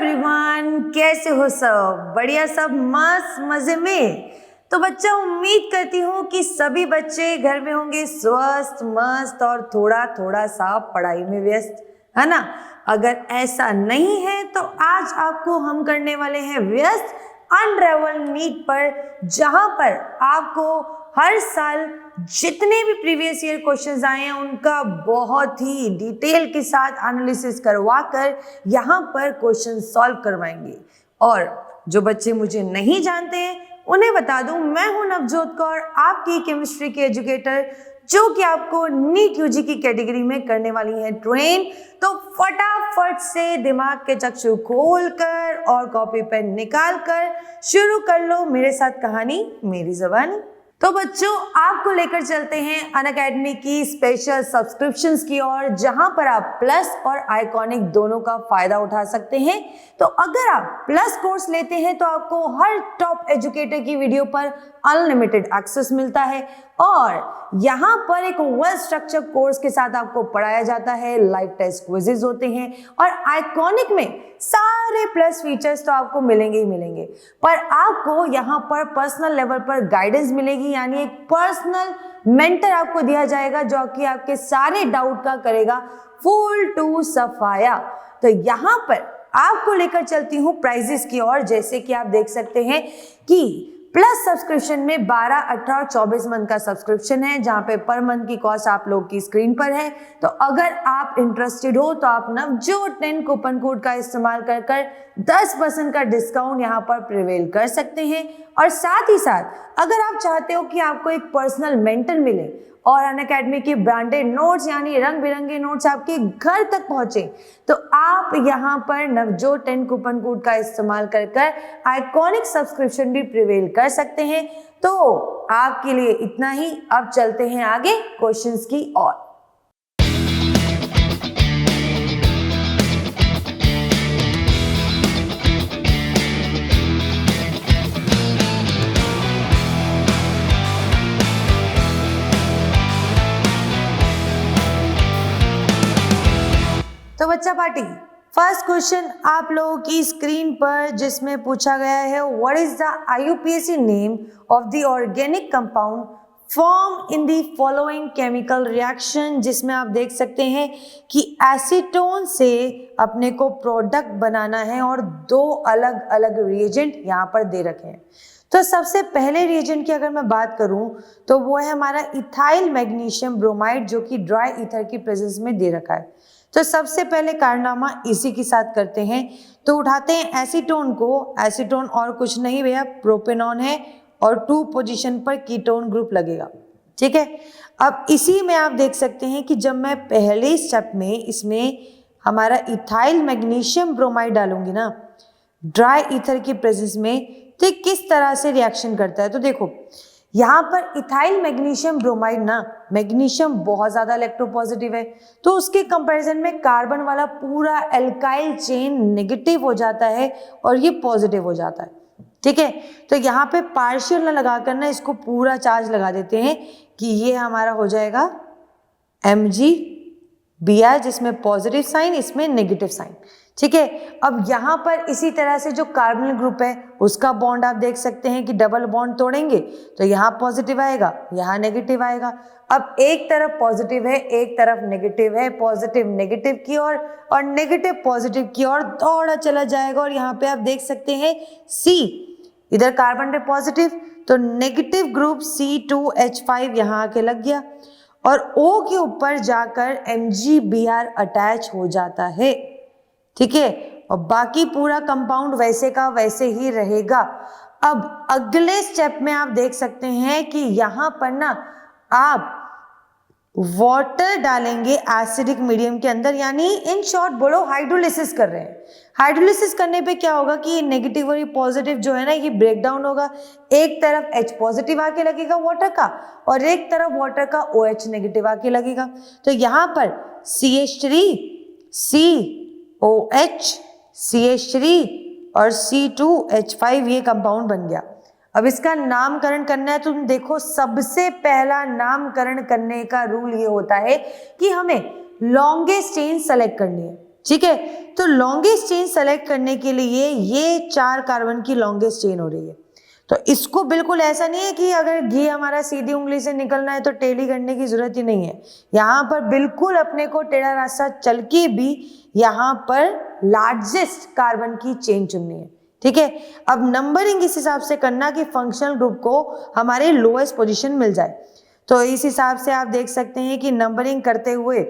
Everyone, कैसे हो सब? बढ़िया, सब मस्त मजे में। तो बच्चा, उम्मीद करती हूँ कि सभी बच्चे घर में होंगे स्वस्थ मस्त और थोड़ा थोड़ा सा पढ़ाई में व्यस्त, है ना? अगर ऐसा नहीं है तो आज आपको हम करने वाले हैं व्यस्त अनरेवल नीट पर, जहां पर आपको हर साल जितने भी प्रीवियस ईयर क्वेश्चंस आए हैं उनका बहुत ही डिटेल के साथ एनालिसिस करवा कर यहाँ पर क्वेश्चन सॉल्व करवाएंगे। और जो बच्चे मुझे नहीं जानते हैं उन्हें बता दूं, मैं हूं नवजोत कौर, आपकी केमिस्ट्री की एजुकेटर, जो कि आपको नीट यूजी की कैटेगरी में करने वाली है ट्रेन। तो फटाफट से दिमाग के चक्षु खोलकर और कॉपी पेन निकाल कर शुरू कर लो मेरे साथ कहानी मेरी ज़बानी। तो बच्चों, आपको लेकर चलते हैं अनअकैडमी की स्पेशल सब्सक्रिप्शंस की ओर, जहां पर आप प्लस और आइकॉनिक दोनों का फायदा उठा सकते हैं। तो अगर आप प्लस कोर्स लेते हैं तो आपको हर टॉप एजुकेटर की वीडियो पर अनलिमिटेड एक्सेस मिलता है और यहाँ पर एक वेल स्ट्रक्चर कोर्स के साथ आपको पढ़ाया जाता है, लाइव टेस्ट क्विजेज होते हैं और आइकॉनिक में सारे प्लस फीचर्स तो आपको मिलेंगे ही मिलेंगे, पर आपको यहाँ पर पर्सनल लेवल पर गाइडेंस मिलेगी, यानी एक पर्सनल मेंटर आपको दिया जाएगा जो कि आपके सारे डाउट का करेगा फुल टू सफाया। तो यहाँ पर आपको लेकर चलती हूँ प्राइजेस की ओर। जैसे कि आप देख सकते हैं कि प्लस सब्सक्रिप्शन में 12, 18 और 24 मंथ का सब्सक्रिप्शन है, जहां पे पर मंथ की कॉस्ट आप लोग की स्क्रीन पर है। तो अगर आप इंटरेस्टेड हो तो आप नवजोत 10 कूपन कोड का इस्तेमाल कर 10% का डिस्काउंट यहां पर प्रिवेल कर सकते हैं। और साथ ही साथ अगर आप चाहते हो कि आपको एक पर्सनल मेंटर मिले और अनअकैडमी के ब्रांडेड नोट्स यानी रंग बिरंगे नोट्स आपके घर तक पहुंचे, तो आप यहां पर नवजोत 10 कूपन कोड का इस्तेमाल कर आइकॉनिक सब्सक्रिप्शन भी प्रिवेल कर सकते हैं। तो आपके लिए इतना ही। अब चलते हैं आगे क्वेश्चंस की ओर। तो बच्चा पार्टी, फर्स्ट क्वेश्चन आप लोगों की स्क्रीन पर जिसमें पूछा गया है, what is the IUPAC name of the organic compound form in the following chemical reaction, जिसमें आप देख सकते हैं कि एसीटोन से अपने को प्रोडक्ट बनाना है और दो अलग अलग रिएजेंट यहाँ पर दे रखे हैं। तो सबसे पहले रिएजेंट की अगर मैं बात करूं तो वो है हमारा इथाइल मैग्नीशियम ब्रोमाइड, जो कि ड्राई ईथर की प्रेजेंस में दे रखा है। तो सबसे पहले कारनामा इसी के साथ करते हैं। तो उठाते हैं एसीटोन को, एसीटोन और कुछ नहीं भैया प्रोपेनॉन है और 2 पोजीशन पर कीटोन ग्रुप लगेगा, ठीक है। अब इसी में आप देख सकते हैं कि जब मैं पहले स्टेप में इसमें हमारा इथाइल मैग्नीशियम ब्रोमाइड डालूंगी ना ड्राई ईथर की प्रेजेंस में, तो किस तरह से रिएक्शन करता है। तो देखो यहाँ पर इथाइल मैग्नीशियम ब्रोमाइड ना, मैग्नीशियम बहुत ज्यादा इलेक्ट्रोपॉजिटिव है, तो उसके कंपैरिजन में कार्बन वाला पूरा एल्काइल चेन नेगेटिव हो जाता है और ये पॉजिटिव हो जाता है, ठीक है। तो यहाँ पे पार्शियल ना लगाकर ना इसको पूरा चार्ज लगा देते हैं कि ये हमारा हो जाएगा MgBr, जिसमें पॉजिटिव साइन, इसमें नेगेटिव साइन, ठीक है। अब यहाँ पर इसी तरह से जो कार्बोनिल ग्रुप है उसका बॉन्ड आप देख सकते हैं कि डबल बॉन्ड तोड़ेंगे तो यहाँ पॉजिटिव आएगा, यहाँ नेगेटिव आएगा। अब एक तरफ पॉजिटिव है, एक तरफ नेगेटिव है, पॉजिटिव नेगेटिव की ओर और नेगेटिव पॉजिटिव की ओर दौड़ा चला जाएगा। और यहाँ पे आप देख सकते हैं C, इधर कार्बन पे पॉजिटिव, तो नेगेटिव ग्रुप C2H5 यहाँ आके लग गया और O के ऊपर जाकर MgBr अटैच हो जाता है, ठीक है। और बाकी पूरा कंपाउंड वैसे का वैसे ही रहेगा। अब अगले स्टेप में आप देख सकते हैं कि यहां पर ना आप वाटर डालेंगे एसिडिक मीडियम के अंदर, यानी इन शॉर्ट बोलो हाइड्रोलिसिस कर रहे हैं। हाइड्रोलिसिस करने पे क्या होगा कि ये नेगेटिव और ये पॉजिटिव जो है ना ये ब्रेक डाउन होगा। एक तरफ H पॉजिटिव आके लगेगा वाटर का और एक तरफ वाटर का OH नेगेटिव आके लगेगा। तो यहाँ पर CH3 COH CH3 और C2H5 ये कंपाउंड बन गया। अब इसका नामकरण करना है तो तुम देखो, सबसे पहला नामकरण करने का रूल ये होता है कि हमें लॉन्गेस्ट चेन सेलेक्ट करनी है। ठीक है। तो लॉन्गेस्ट चेन सेलेक्ट करने के लिए ये 4 कार्बन की लॉन्गेस्ट चेन हो रही है। तो इसको बिल्कुल ऐसा नहीं है कि अगर घी हमारा सीधी उंगली से निकलना है तो टेढ़ी करने की जरूरत ही नहीं है। यहाँ पर बिल्कुल अपने को टेढ़ा रास्ता चल के भी यहाँ पर लार्जेस्ट कार्बन की चेन चुननी है, ठीक है। अब नंबरिंग इस हिसाब से करना कि फंक्शनल ग्रुप को हमारे लोएस्ट पोजीशन मिल जाए। तो इस हिसाब से आप देख सकते हैं कि नंबरिंग करते हुए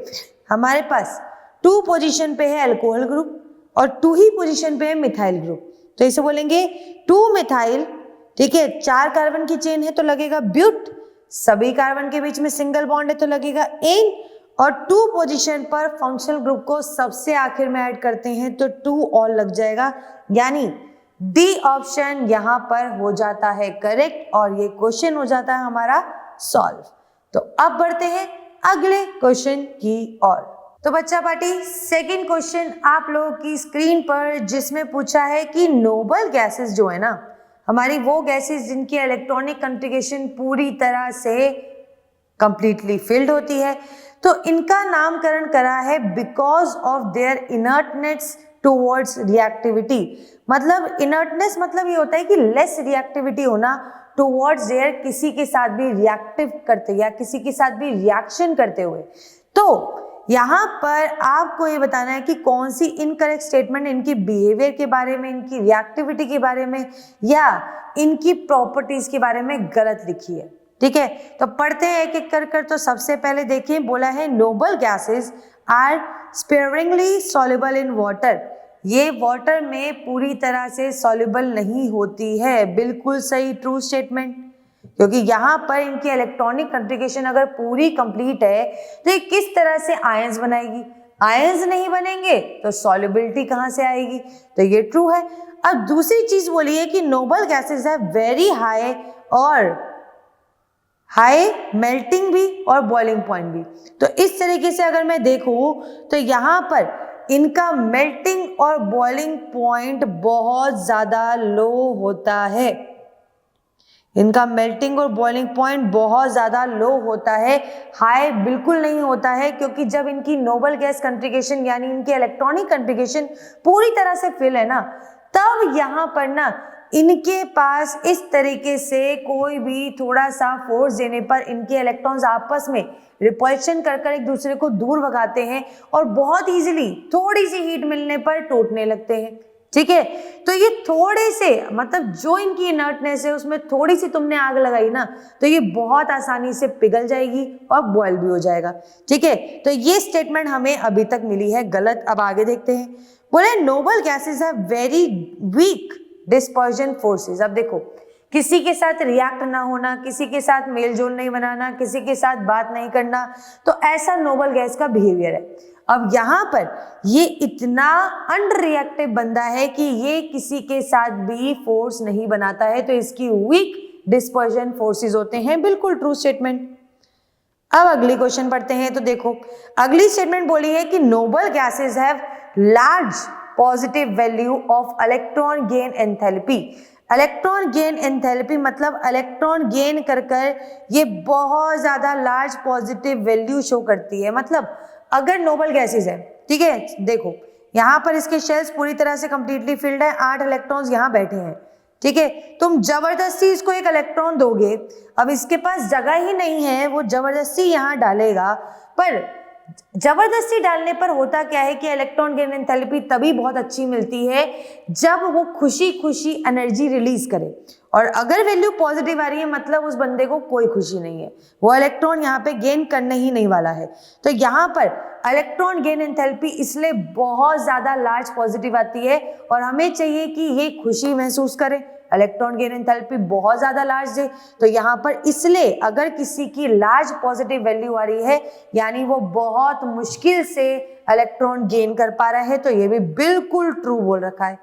हमारे पास 2 पोजीशन पे है अल्कोहल ग्रुप और 2 ही पोजीशन पे है मिथाइल ग्रुप। तो इसे बोलेंगे 2 मिथाइल, ठीक है। 4 कार्बन की चेन है तो लगेगा ब्यूट, सभी कार्बन के बीच में सिंगल बॉन्ड है तो लगेगा एन, और 2 पोजीशन पर फंक्शनल ग्रुप को सबसे आखिर में ऐड करते हैं तो 2 और लग जाएगा, यानी डी ऑप्शन यहाँ पर हो जाता है करेक्ट और ये क्वेश्चन हो जाता है हमारा सॉल्व। तो अब बढ़ते हैं अगले क्वेश्चन की ओर। तो बच्चा पार्टी सेकंड क्वेश्चन आप लोगों की स्क्रीन पर जिसमें पूछा है कि नोबल गैसेस जो है ना हमारी, वो गैसेस जिनकी इलेक्ट्रॉनिक कॉन्फ़िगरेशन पूरी तरह से कंप्लीटली फिल्ड होती है, तो इनका नामकरण करा है because of their inertness towards reactivity. मतलब इनर्टनेस मतलब ये होता है कि लेस रिएक्टिविटी होना टुवर्ड्स देयर, किसी के साथ भी रिएक्टिव करते या किसी के साथ भी रिएक्शन करते हुए। तो यहाँ पर आपको ये बताना है कि कौन सी इनकरेक्ट स्टेटमेंट इनकी बिहेवियर के बारे में, इनकी रिएक्टिविटी के बारे में या इनकी प्रॉपर्टीज के बारे में गलत लिखी है, ठीक है। तो पढ़ते हैं एक एक कर। तो सबसे पहले देखिए, बोला है noble gases are sparingly soluble in water. ये वाटर में पूरी तरह से सॉल्युबल नहीं होती है, बिल्कुल सही, ट्रू स्टेटमेंट। क्योंकि यहाँ पर इनकी इलेक्ट्रॉनिक कॉन्फ़िगरेशन अगर पूरी कंप्लीट है तो ये किस तरह से आयंस बनाएगी, आयंस नहीं बनेंगे तो सॉल्युबिलिटी कहाँ से आएगी, तो ये ट्रू है। अब दूसरी चीज बोली है कि नोबल गैसेस है वेरी हाई और हाई मेल्टिंग भी और बॉइलिंग पॉइंट भी। तो इस तरीके से अगर मैं देखूं तो यहाँ पर इनका मेल्टिंग और बॉइलिंग पॉइंट बहुत ज्यादा लो होता है, इनका मेल्टिंग और बॉइलिंग पॉइंट बहुत ज़्यादा लो होता है, हाई बिल्कुल नहीं होता है। क्योंकि जब इनकी नोबल गैस कॉन्फ़िगरेशन यानी इनकी इलेक्ट्रॉनिक कॉन्फ़िगरेशन पूरी तरह से फिल है ना, तब यहाँ पर ना इनके पास इस तरीके से कोई भी थोड़ा सा फोर्स देने पर इनके इलेक्ट्रॉन्स आपस में रिपल्शन कर कर एक दूसरे को दूर भगाते हैं और बहुत इजीली थोड़ी सी हीट मिलने पर टूटने लगते हैं, ठीक है। तो ये थोड़े से मतलब जो इनकी इनर्टनेस है उसमें थोड़ी सी तुमने आग लगाई ना तो ये बहुत आसानी से पिघल जाएगी और बॉयल भी हो जाएगा, ठीक है। तो ये स्टेटमेंट हमें अभी तक मिली है गलत। अब आगे देखते हैं, बोले noble gases have very weak dispersion forces. अब देखो, किसी के साथ रिएक्ट ना होना, किसी के साथ मेल जोल नहीं बनाना, किसी के साथ बात नहीं करना, तो ऐसा नोबल गैस का बिहेवियर है। अब यहाँ पर ये इतना अनरिएक्टिव बंदा है कि ये किसी के साथ भी फोर्स नहीं बनाता है, तो इसकी वीक डिस्पर्जन फोर्सेस होते हैं, बिल्कुल ट्रू स्टेटमेंट। अब अगली क्वेश्चन पढ़ते हैं। तो देखो, अगली स्टेटमेंट बोली है कि noble gases have large positive value of electron gain enthalpy. Electron gain enthalpy मतलब इलेक्ट्रॉन गेन कर कर ये बहुत ज्यादा लार्ज पॉजिटिव वैल्यू शो करती है। मतलब अगर नोबल गैसेस है, ठीक है, देखो यहाँ पर इसके शेल्स पूरी तरह से कंप्लीटली फिल्ड है, 8 इलेक्ट्रॉन्स यहाँ बैठे हैं, ठीक है। तुम जबरदस्ती इसको एक इलेक्ट्रॉन दोगे, अब इसके पास जगह ही नहीं है, वो जबरदस्ती यहाँ डालेगा, पर जबरदस्ती डालने पर होता क्या है कि इलेक्ट्रॉन गेन एंथैल्पी तभी बहुत अच्छी मिलती है जब वो खुशी खुशी एनर्जी रिलीज करे। और अगर वैल्यू पॉजिटिव आ रही है मतलब उस बंदे को कोई खुशी नहीं है, वो इलेक्ट्रॉन यहाँ पे गेन करने ही नहीं वाला है। तो यहाँ पर इलेक्ट्रॉन गेन एंथैल्पी इसलिए बहुत ज्यादा लार्ज पॉजिटिव आती है और हमें चाहिए कि ये खुशी महसूस करे। इलेक्ट्रॉन गेन एंथैल्पी बहुत ज्यादा लार्ज है, तो यहाँ पर इसलिए अगर किसी की लार्ज पॉजिटिव वैल्यू आ रही है यानी वो बहुत मुश्किल से इलेक्ट्रॉन गेन कर पा रहा है, तो ये भी बिल्कुल ट्रू बोल रखा है।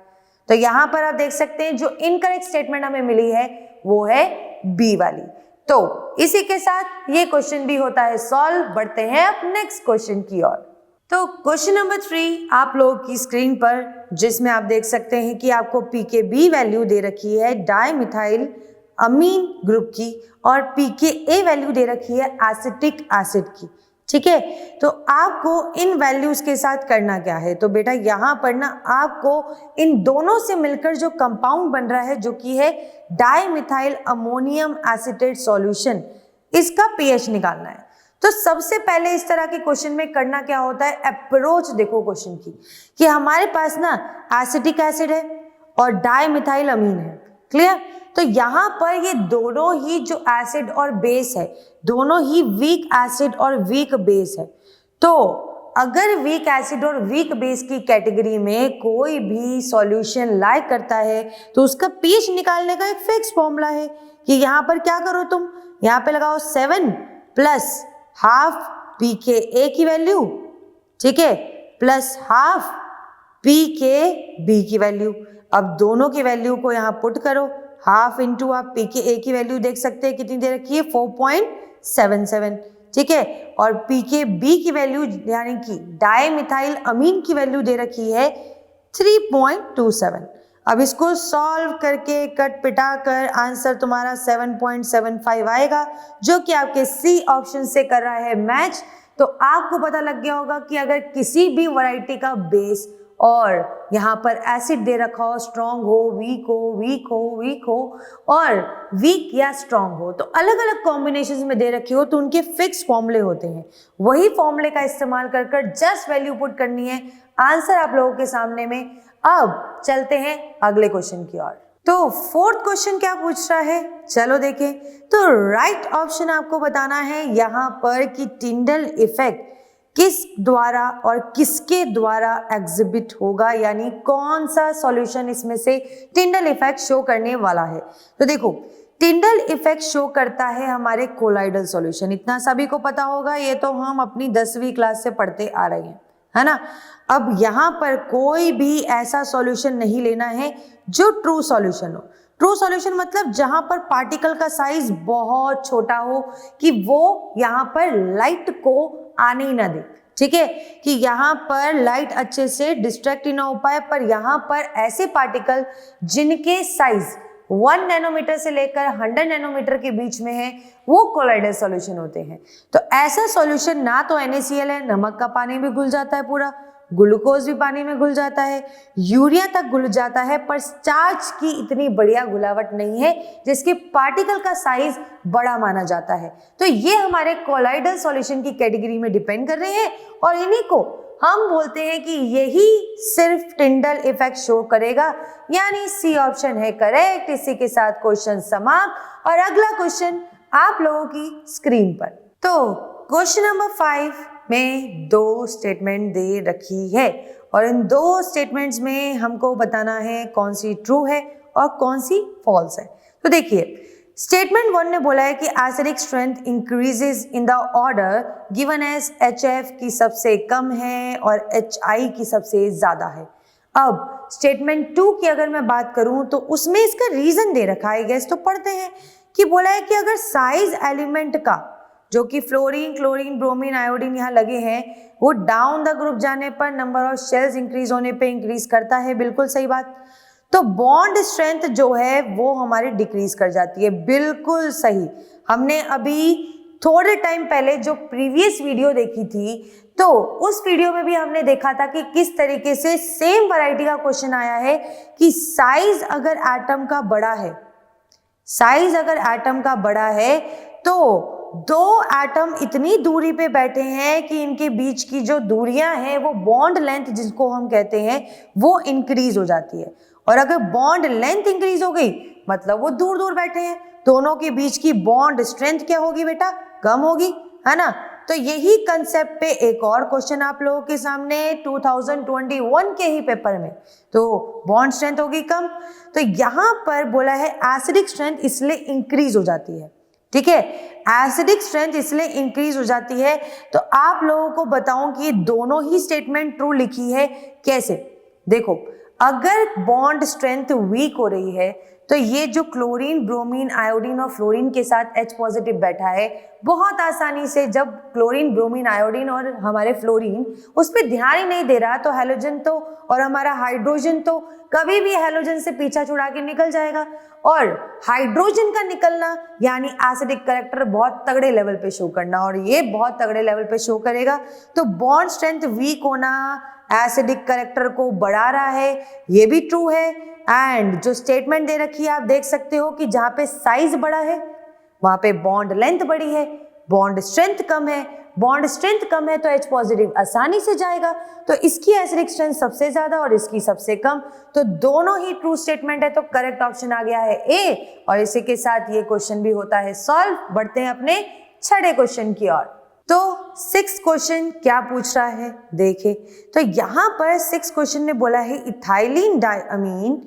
तो यहाँ पर आप देख सकते हैं जो इनकरेक्ट स्टेटमेंट हमें मिली है वो है बी वाली। तो इसी के साथ ये क्वेश्चन भी होता है सॉल्व। बढ़ते हैं अब नेक्स्ट क्वेश्चन की ओर। तो क्वेश्चन नंबर 3 आप लोगों की स्क्रीन पर, जिसमें आप देख सकते हैं कि आपको pKb वैल्यू दे रखी है डाइमिथाइल अमीन ग्रुप की और pKa वैल्यू दे रखी है एसिटिक एसिड की, ठीक है। तो आपको इन वैल्यूज के साथ करना क्या है, तो बेटा यहाँ पर ना आपको इन दोनों से मिलकर जो कंपाउंड बन रहा है जो कि है डाइमिथाइल अमोनियम एसीटेट सॉल्यूशन, इसका पीएच निकालना है। तो सबसे पहले इस तरह के क्वेश्चन में करना क्या होता है, अप्रोच देखो क्वेश्चन की कि हमारे पास ना एसिटिक एसिड है और डाइमिथाइल अमीन है, क्लियर। तो यहाँ पर ये दोनों ही जो एसिड और बेस है दोनों ही वीक एसिड और वीक बेस है। तो अगर वीक एसिड और वीक बेस की कैटेगरी में कोई भी सॉल्यूशन लाइक करता है तो उसका पीएच निकालने का एक फिक्स फॉर्मूला है कि यहाँ पर क्या करो तुम, यहाँ पे लगाओ 7 प्लस हाफ पी के ए की वैल्यू, ठीक है, प्लस हाफ पी के बी की वैल्यू। अब दोनों की वैल्यू को यहाँ पुट करो, हाफ इंटू आप पी के ए की वैल्यू देख सकते हैं कितनी दे रखी है 4.77, ठीक है, और पी के बी की वैल्यू यानी कि डाइमिथाइल अमीन की वैल्यू दे रखी है 3.27। अब इसको सॉल्व करके कट पिटा कर आंसर तुम्हारा 7.75 आएगा जो कि आपके सी ऑप्शन से कर रहा है मैच। तो आपको पता लग गया होगा कि अगर किसी भी वैरायटी का बेस और यहाँ पर एसिड दे रखा हो, स्ट्रॉन्ग हो, वीक हो, वीक हो, वीक हो और वीक या स्ट्रॉन्ग हो, तो अलग अलग कॉम्बिनेशंस में दे रखे हो तो उनके फिक्स फॉर्मूले होते हैं। वही फॉर्मूले का इस्तेमाल कर कर जस्ट वैल्यू पुट करनी है, आंसर आप लोगों के सामने में। अब चलते हैं अगले क्वेश्चन की ओर। तो फोर्थ क्वेश्चन क्या पूछ रहा है, चलो देखें। तो राइट ऑप्शन आपको बताना है यहाँ पर कि टिंडल इफेक्ट किस द्वारा और किसके द्वारा एग्जिबिट होगा, यानी कौन सा सॉल्यूशन इसमें से टिंडल इफेक्ट शो करने वाला है। तो देखो टिंडल इफेक्ट शो करता है हमारे कोलाइडल सॉल्यूशन, इतना सभी को पता होगा, ये तो हम अपनी 10वीं क्लास से पढ़ते आ रहे हैं, है ना। अब यहाँ पर कोई भी ऐसा सॉल्यूशन नहीं लेना है जो ट्रू सॉल्यूशन हो। ट्रू सॉल्यूशन मतलब जहां पर पार्टिकल का साइज बहुत छोटा हो कि वो यहाँ पर लाइट को आने ही ना दे, ठीक है, कि यहाँ पर लाइट अच्छे से डिस्ट्रैक्ट ही ना हो पाए, पर यहाँ पर ऐसे पार्टिकल जिनके साइज 1 नैनोमीटर से लेकर 100 नैनोमीटर के बीच में है वो कोलाइडल सॉल्यूशन होते हैं। तो ऐसा सॉल्यूशन ना तो NaCl है, नमक का पानी भी घुल जाता है पूरा, ग्लूकोज भी पानी में घुल जाता है, यूरिया तक घुल जाता है, पर स्टार्च की इतनी बढ़िया घुलावट नहीं है जिसके पार्टिकल का साइज बड़ा माना जाता है। तो ये हमारे कोलाइडल सॉल्यूशन की कैटेगरी में डिपेंड कर रहे हैं और इन्हीं को हम बोलते हैं कि यही सिर्फ टिंडल इफेक्ट शो करेगा, यानी सी ऑप्शन है करेक्ट। इसी के साथ क्वेश्चन समाप्त और अगला क्वेश्चन आप लोगों की स्क्रीन पर। तो क्वेश्चन नंबर 5 में 2 स्टेटमेंट दे रखी है और इन 2 स्टेटमेंट्स में हमको बताना है कौन सी ट्रू है और कौन सी फॉल्स है। तो देखिए स्टेटमेंट 1 ने बोला है कि acidic strength increases in the order given as HF की सबसे कम है और HI की सबसे ज्यादा है। अब स्टेटमेंट 2 की अगर मैं बात करूं तो उसमें इसका रीजन दे रखा है, गैस तो पढ़ते हैं कि बोला है कि अगर साइज एलिमेंट का जो कि फ्लोरीन, क्लोरीन, ब्रोमीन, आयोडीन यहाँ लगे हैं वो डाउन द ग्रुप जाने पर नंबर ऑफ शेल्स इंक्रीज होने पे इंक्रीज करता है, बिल्कुल सही बात। तो बॉन्ड स्ट्रेंथ जो है वो हमारी डिक्रीज कर जाती है, बिल्कुल सही। हमने अभी थोड़े टाइम पहले जो प्रीवियस वीडियो देखी थी तो उस वीडियो में भी हमने देखा था कि किस तरीके से सेम वैरायटी का क्वेश्चन आया है कि साइज अगर एटम का बड़ा है, साइज अगर एटम का बड़ा है तो 2 एटम इतनी दूरी पे बैठे हैं कि इनके बीच की जो दूरियां हैं वो बॉन्ड लेंथ जिसको हम कहते हैं वो इंक्रीज हो जाती है। और अगर बॉन्ड लेंथ इंक्रीज हो गई मतलब वो दूर दूर बैठे हैं, दोनों के बीच की बॉन्ड स्ट्रेंथ क्या होगी बेटा, कम होगी, है ना। तो यही कंसेप्ट पे एक और क्वेश्चन आप लोगों के सामने 2021 के ही पेपर में, तो बॉन्ड स्ट्रेंथ होगी कम, तो यहाँ पर बोला है एसिडिक स्ट्रेंथ इसलिए इंक्रीज हो जाती है, ठीक है, एसिडिक स्ट्रेंथ इसलिए इंक्रीज हो जाती है। तो आप लोगों को बताऊं कि दोनों ही स्टेटमेंट ट्रू लिखी है, कैसे देखो अगर बॉन्ड स्ट्रेंथ वीक हो रही है तो ये जो क्लोरीन, ब्रोमीन, आयोडीन और फ्लोरीन के साथ H पॉजिटिव बैठा है, बहुत आसानी से जब क्लोरीन, ब्रोमीन, आयोडीन और हमारे फ्लोरीन उस पर ध्यान ही नहीं दे रहा तो हैलोजन तो और हमारा हाइड्रोजन तो कभी भी हैलोजन से पीछा छुड़ा के निकल जाएगा। और हाइड्रोजन का निकलना यानी एसिडिक कैरेक्टर बहुत तगड़े लेवल पे शो करना, और ये बहुत तगड़े लेवल पे शो करेगा। तो बॉन्ड स्ट्रेंथ वीक होना एसिडिक कैरेक्टर को बढ़ा रहा है, ये भी ट्रू है। एंड जो स्टेटमेंट दे रखी है आप देख सकते हो कि जहां पे साइज बड़ा है वहां पे बॉन्ड लेंथ बड़ी है, बॉन्ड स्ट्रेंथ कम है। बॉन्ड स्ट्रेंथ कम है तो H पॉजिटिव आसानी से जाएगा, तो इसकी एसिडिक स्ट्रेंथ सबसे ज्यादा और इसकी सबसे कम, तो दोनों ही ट्रू स्टेटमेंट है। तो करेक्ट ऑप्शन आ गया है ए, और इसी के साथ ये क्वेश्चन भी होता है सॉल्व। बढ़ते हैं अपने छठे क्वेश्चन की ओर। तो 6 क्वेश्चन क्या पूछ रहा है देखे, तो यहां पर 6 क्वेश्चन में बोला है ethylene diamine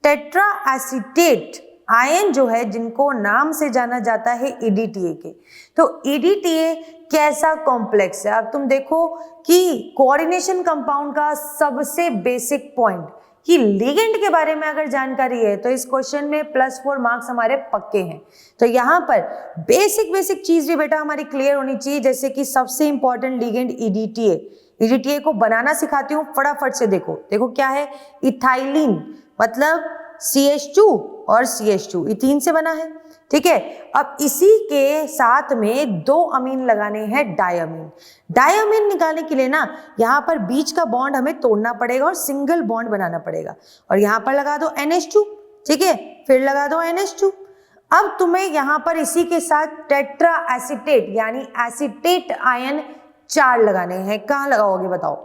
tetra acetate ion जो है, जिनको नाम से जाना जाता है EDTA के। तो EDTA कैसा कॉम्प्लेक्स है, अब तुम देखो कि कोऑर्डिनेशन कंपाउंड का सबसे बेसिक पॉइंट कि लिगेंड के बारे में अगर जानकारी है तो इस क्वेश्चन में +4 मार्क्स हमारे पक्के हैं। तो यहाँ पर बेसिक चीज भी बेटा हमारी क्लियर होनी चाहिए, जैसे कि सबसे इंपॉर्टेंट लिगेंड EDTA को बनाना सिखाती हूँ, फटाफट से देखो क्या है। इथाइलिन मतलब CH2 और CH2 इथीन से बना है, ठीक है। अब इसी के साथ में 2 अमीन लगाने हैं डायमीन। डायमीन निकालने के लिए ना यहाँ पर बीच का बॉन्ड हमें तोड़ना पड़ेगा और सिंगल बॉन्ड बनाना पड़ेगा, और यहाँ पर लगा दो NH2, ठीक है, फिर लगा दो NH2। अब तुम्हें यहाँ पर इसी के साथ टेट्रा एसीटेट यानी एसीटेट आयन 4 लगाने हैं। कहाँ लगाओगे बताओ,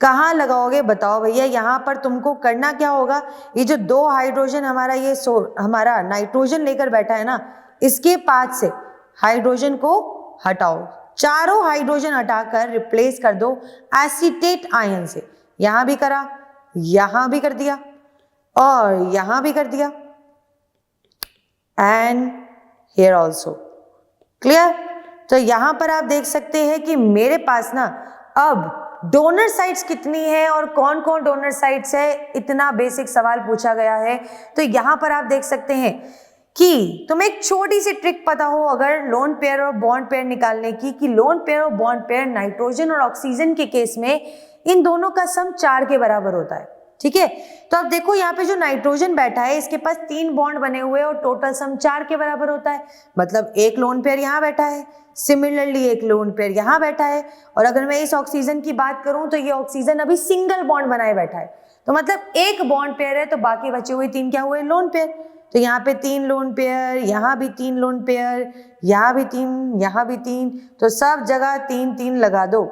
कहाँ लगाओगे बताओ भैया। यहाँ पर तुमको करना क्या होगा, ये जो 2 हाइड्रोजन हमारा ये हमारा नाइट्रोजन लेकर बैठा है ना, इसके पास से हाइड्रोजन को हटाओ, चारों हाइड्रोजन हटाकर रिप्लेस कर दो एसीटेट आयन से। यहां भी करा, यहां भी कर दिया और यहां भी कर दिया, एंड हियर ऑल्सो। क्लियर। तो यहां पर आप देख सकते हैं कि मेरे पास ना अब डोनर साइट्स कितनी है और कौन कौन डोनर साइट्स है, इतना बेसिक सवाल पूछा गया है। तो यहां पर आप देख सकते हैं कि तुम्हें एक छोटी सी ट्रिक पता हो अगर लोन पेयर और बॉन्ड पेयर निकालने की, कि लोन पेयर और बॉन्ड पेयर नाइट्रोजन और ऑक्सीजन के केस में इन दोनों का सम 4 के बराबर होता है, ठीक है। तो अब देखो यहाँ पे जो नाइट्रोजन बैठा है इसके पास 3 बॉन्ड बने हुए और टोटल सम 4 के बराबर होता है, मतलब एक लोन पेयर यहाँ बैठा है, सिमिलरली एक लोन पेयर यहाँ बैठा है, और अगर मैं इस ऑक्सीजन की बात करूं तो ये ऑक्सीजन अभी सिंगल बॉन्ड बनाए बैठा है, तो मतलब एक बॉन्ड पेयर है, तो बाकी बचे हुए 3 क्या हुए, लोन पेयर। तो यहाँ पे 3 लोन पेयर, यहाँ भी 3 लोन पेयर, यहाँ भी 3, यहाँ भी 3, तो सब जगह 3 लगा दो।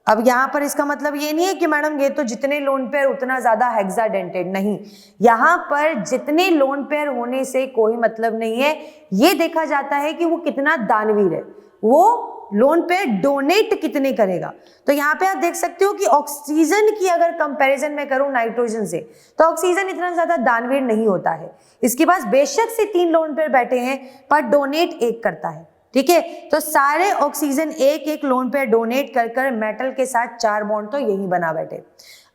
अब यहाँ पर इसका मतलब ये नहीं है कि मैडम ये तो जितने लोन पेयर उतना ज्यादा हेक्साडेंटेड, नहीं, यहाँ पर जितने लोन पेयर होने से कोई मतलब नहीं है, ये देखा जाता है कि वो कितना दानवीर है, वो लोन पेयर डोनेट कितने करेगा। तो यहाँ पे आप देख सकते हो कि ऑक्सीजन की अगर कंपैरिजन में करूं नाइट्रोजन से, तो ऑक्सीजन इतना ज्यादा दानवीर नहीं होता है, इसके पास बेशक से 3 लोन पेयर बैठे हैं पर डोनेट 1 करता है, ठीक है। तो सारे ऑक्सीजन एक लोन पेयर डोनेट कर मेटल के साथ 4 बॉन्ड तो यही बना बैठे।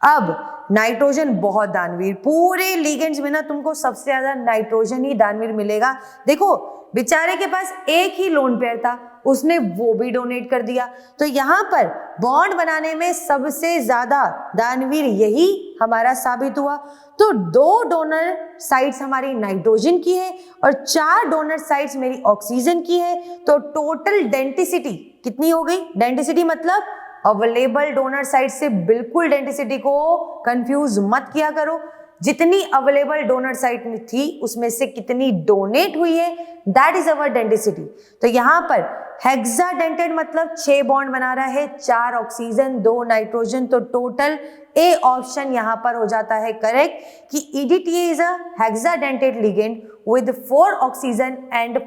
अब नाइट्रोजन बहुत दानवीर, पूरे लिगेंड्स में ना तुमको सबसे ज्यादा नाइट्रोजन ही दानवीर मिलेगा। देखो बेचारे के पास एक ही लोन पेयर था, उसने वो भी डोनेट कर दिया, तो यहाँ पर बॉन्ड बनाने में सबसे ज्यादा दानवीर यही हमारा साबित हुआ। तो 2 डोनर साइट्स हमारी नाइट्रोजन की है और 4 डोनर साइट्स मेरी ऑक्सीजन की है, तो टोटल डेंसिटी कितनी हो गई, डेंसिटी मतलब अवेलेबल डोनर साइट से बिल्कुल डेंसिटी को कंफ्यूज मत किया करो, जितनी अवेलेबल डोनर साइट में थी उसमें से कितनी डोनेट हुई है, दैट इज अवर डेंसिटी। तो यहाँ पर हेक्साडेंटेड मतलब 6 बॉन्ड बना रहा है, 4 ऑक्सीजन 2 नाइट्रोजन, तो टोटल ए ऑप्शन यहाँ पर हो जाता है करेक्ट कि EDTA is a hexadentate ligand with 4 oxygen and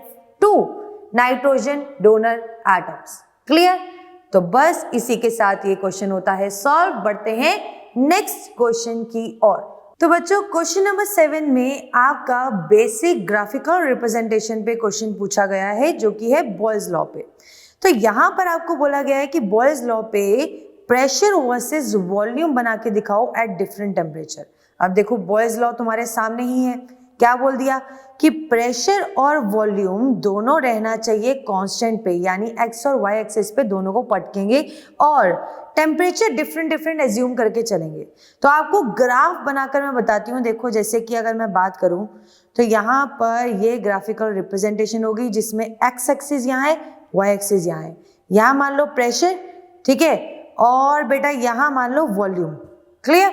2 nitrogen donor atoms. Clear. तो बस इसी के साथ ये क्वेश्चन होता है सॉल्व। बढ़ते हैं नेक्स्ट क्वेश्चन की ओर। तो बच्चों क्वेश्चन नंबर 7 में आपका बेसिक ग्राफिकल रिप्रेजेंटेशन पे क्वेश्चन पूछा गया है, जो कि है बॉयज लॉ पे। तो यहाँ पर आपको बोला गया है कि बॉयज लॉ पे प्रेशर वर्सेस वॉल्यूम बना के दिखाओ एट डिफरेंट टेम्परेचर। अब देखो बॉयज लॉ तुम्हारे सामने ही है, क्या बोल दिया कि प्रेशर और वॉल्यूम दोनों रहना चाहिए कांस्टेंट पे, यानी एक्स और वाई एक्सिस पे दोनों को पटकेंगे और टेम्परेचर डिफरेंट डिफरेंट एज्यूम करके चलेंगे। तो आपको ग्राफ बनाकर मैं बताती हूँ। देखो जैसे कि अगर मैं बात करूँ तो यहाँ पर ये ग्राफिकल रिप्रेजेंटेशन होगी जिसमें एक्स एक्सिस यहाँ है, वाई एक्सिस यहाँ है। यहाँ मान लो प्रेशर, ठीक है, और बेटा यहाँ मान लो वॉल्यूम। क्लियर?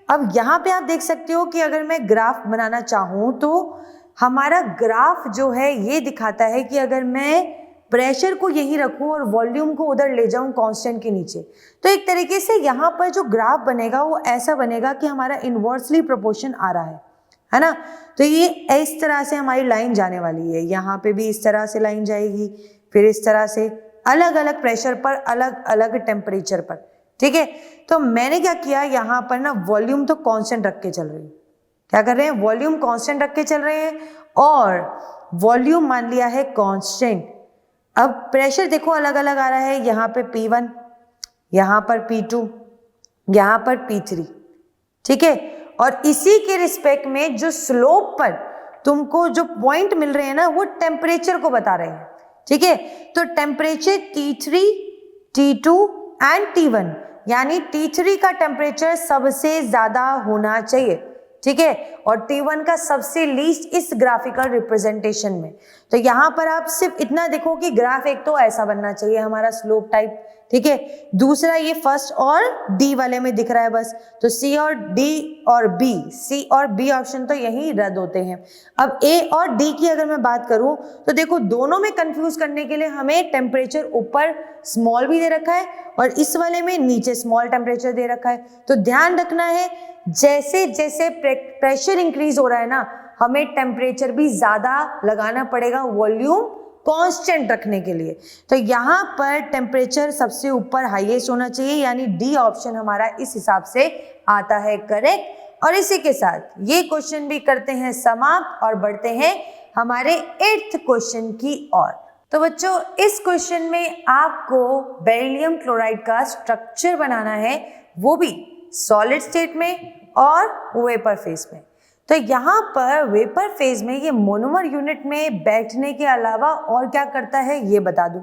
अब यहाँ पे आप देख सकते हो कि अगर मैं ग्राफ बनाना चाहूँ तो हमारा ग्राफ जो है ये दिखाता है कि अगर मैं प्रेशर को यहीं रखूं और वॉल्यूम को उधर ले जाऊं कांस्टेंट के नीचे, तो एक तरीके से यहाँ पर जो ग्राफ बनेगा वो ऐसा बनेगा कि हमारा इनवर्सली प्रोपोर्शन आ रहा है ना। तो ये इस तरह से हमारी लाइन जाने वाली है, यहाँ पे भी इस तरह से लाइन जाएगी, फिर इस तरह से अलग अलग प्रेशर पर अलग अलग टेम्परेचर पर, ठीक है। तो मैंने क्या किया, यहाँ पर ना वॉल्यूम तो कांस्टेंट रख के चल रही हूँ। क्या कर रहे हैं, वॉल्यूम कांस्टेंट रख के चल रहे हैं और वॉल्यूम मान लिया है कांस्टेंट। अब प्रेशर देखो अलग अलग आ रहा है, यहाँ पे P1, यहाँ पर P2, यहाँ पर P3, ठीक है। और इसी के रिस्पेक्ट में जो स्लोप पर तुमको जो पॉइंट मिल रहे हैं ना वो टेम्परेचर को बता रहे हैं, ठीक है। तो temperature T3, T2 and T1, यानी T3 का टेम्परेचर सबसे ज्यादा होना चाहिए, ठीक है, और T1 का सबसे लीस्ट इस ग्राफिकल रिप्रेजेंटेशन में। तो यहाँ पर आप सिर्फ इतना देखो कि ग्राफ एक तो ऐसा बनना चाहिए हमारा स्लोप टाइप, ठीक है। दूसरा ये फर्स्ट और डी वाले में दिख रहा है बस, तो सी और डी और बी, सी और बी ऑप्शन तो यहीं रद्द होते हैं। अब ए और डी की अगर मैं बात करूं तो देखो दोनों में कंफ्यूज करने के लिए हमें टेम्परेचर ऊपर स्मॉल भी दे रखा है और इस वाले में नीचे स्मॉल टेम्परेचर दे रखा है। तो ध्यान रखना है जैसे जैसे प्रेशर इंक्रीज हो रहा है ना, हमें टेम्परेचर भी ज्यादा लगाना पड़ेगा वॉल्यूम कांस्टेंट रखने के लिए। तो यहाँ पर टेम्परेचर सबसे ऊपर हाईएस्ट होना चाहिए, यानी डी ऑप्शन हमारा इस हिसाब से आता है करेक्ट। और इसी के साथ ये क्वेश्चन भी करते हैं समाप्त और बढ़ते हैं हमारे 8th क्वेश्चन की ओर। तो बच्चों इस क्वेश्चन में आपको बेरिलियम क्लोराइड का स्ट्रक्चर बनाना है, वो भी सॉलिड स्टेट में और वेपर फेज में। तो यहाँ पर वेपर फेज में ये मोनोमर यूनिट में बैठने के अलावा और क्या करता है ये बता दूं।